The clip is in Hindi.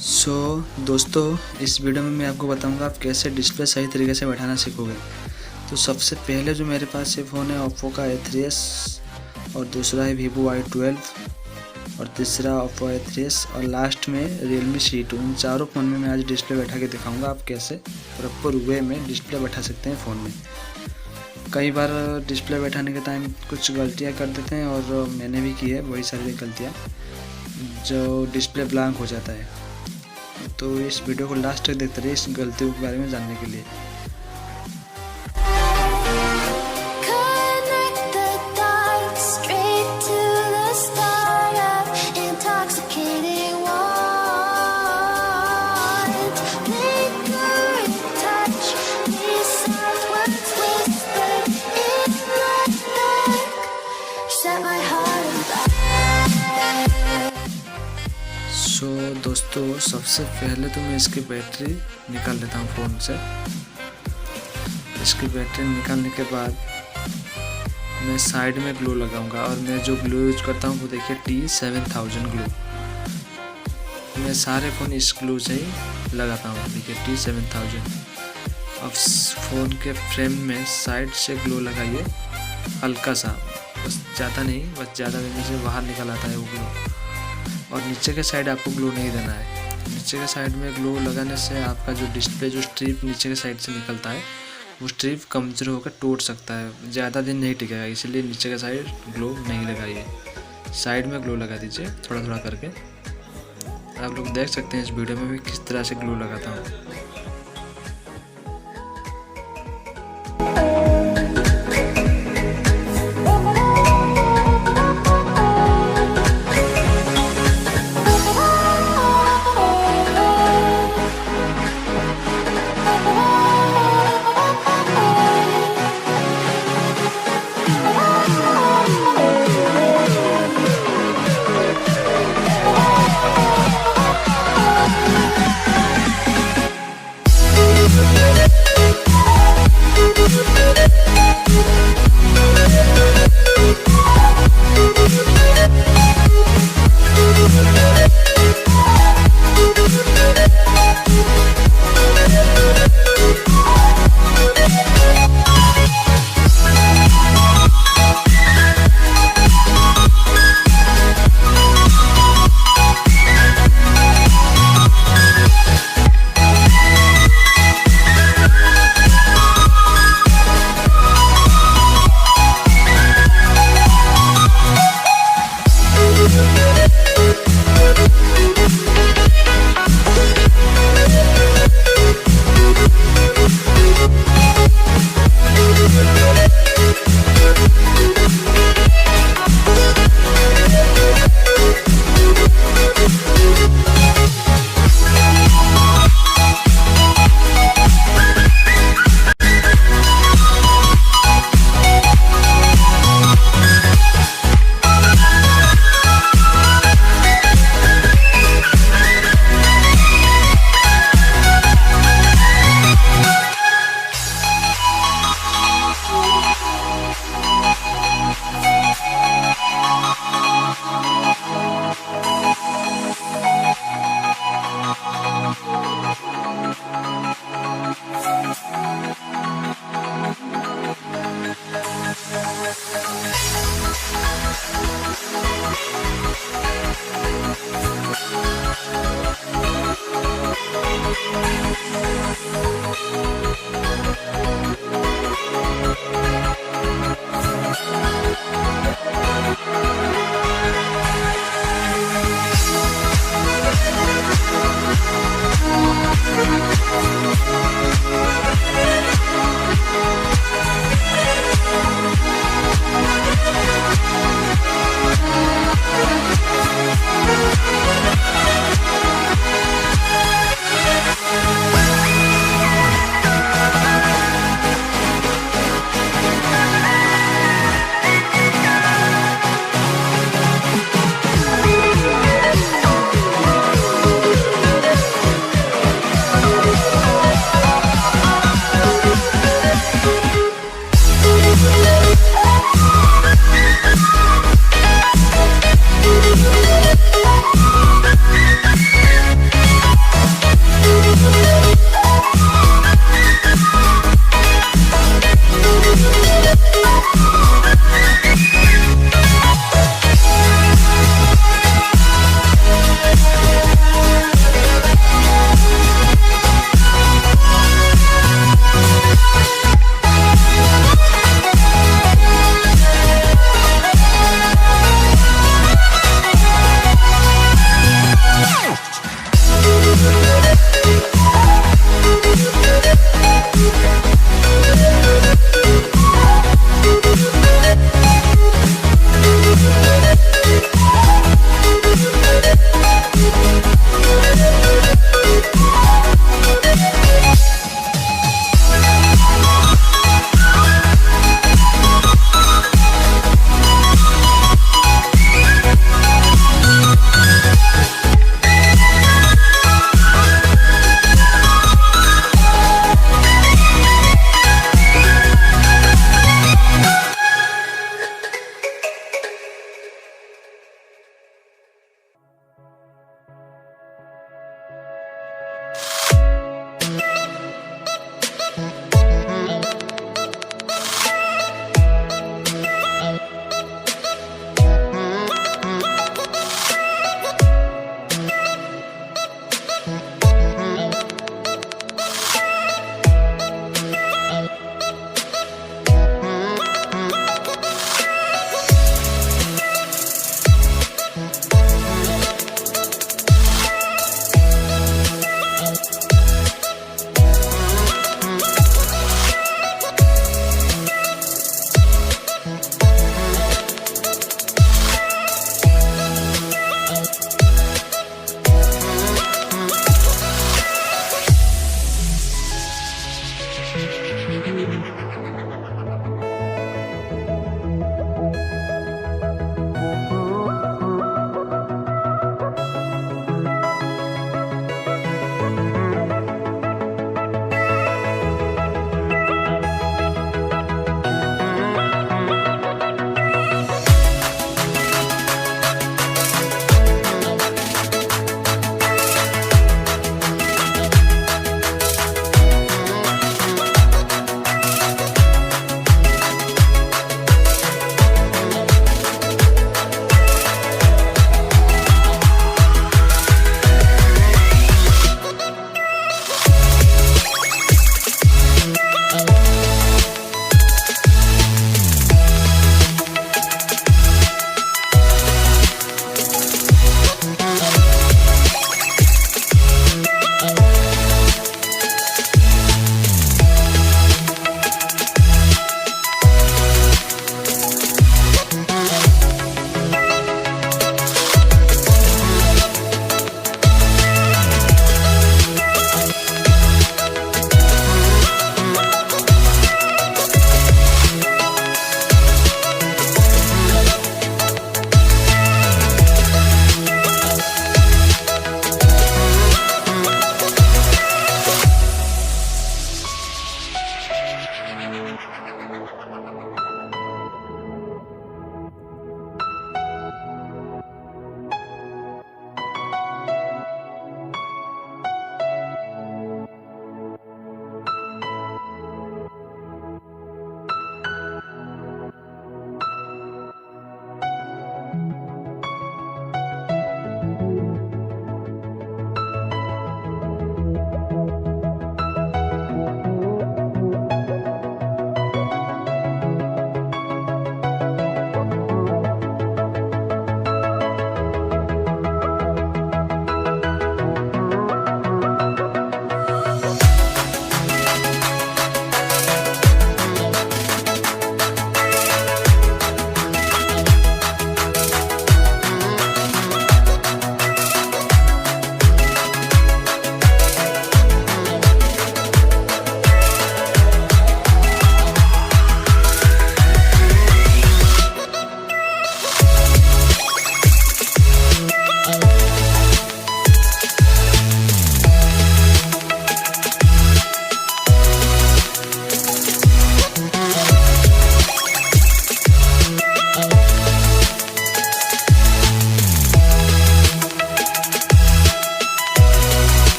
दोस्तों, इस वीडियो में मैं आपको बताऊंगा आप कैसे डिस्प्ले सही तरीके से बैठाना सीखोगे। तो सबसे पहले जो मेरे पास ये फ़ोन है ओप्पो का A3s, और दूसरा है Vivo Y12, और तीसरा ओप्पो A3s, और लास्ट में Realme C2। इन चारों फ़ोन में मैं आज डिस्प्ले बैठा के दिखाऊंगा आप कैसे प्रॉपर वे में डिस्प्ले बैठा सकते हैं फ़ोन में। कई बार डिस्प्ले बैठाने के टाइम कुछ गलतियाँ कर देते हैं, और मैंने भी की है वही सारी गलतियाँ, जो डिस्प्ले ब्लैंक हो जाता है। तो इस वीडियो को लास्ट तक देखते रहिए इस गलतियों के बारे में जानने के लिए। दोस्तों, सबसे पहले तो मैं इसकी बैटरी निकाल लेता हूँ फ़ोन से। इसकी बैटरी निकालने के बाद मैं साइड में ग्लू लगाऊंगा, और मैं जो ग्लू यूज करता हूँ वो देखिए T7000 ग्लू। मैं सारे फ़ोन इस ग्लू से ही लगाता हूँ, देखिए T7000। अब फ़ोन के फ्रेम में साइड से ग्लू लगाइए हल्का सा, बस ज़्यादा नहीं, बस ज़्यादा देने से बाहर निकल आता है वो ग्लू। और नीचे के साइड आपको ग्लू नहीं देना है। नीचे के साइड में ग्लू लगाने से आपका जो डिस्प्ले जो स्ट्रिप नीचे के साइड से निकलता है वो स्ट्रिप कमज़ोर होकर टूट सकता है, ज़्यादा दिन नहीं टिकेगा। इसलिए नीचे के साइड ग्लू नहीं लगाइए, साइड में ग्लू लगा दीजिए थोड़ा थोड़ा करके। आप लोग देख सकते हैं इस वीडियो में मैं किस तरह से ग्लू लगाता हूँ।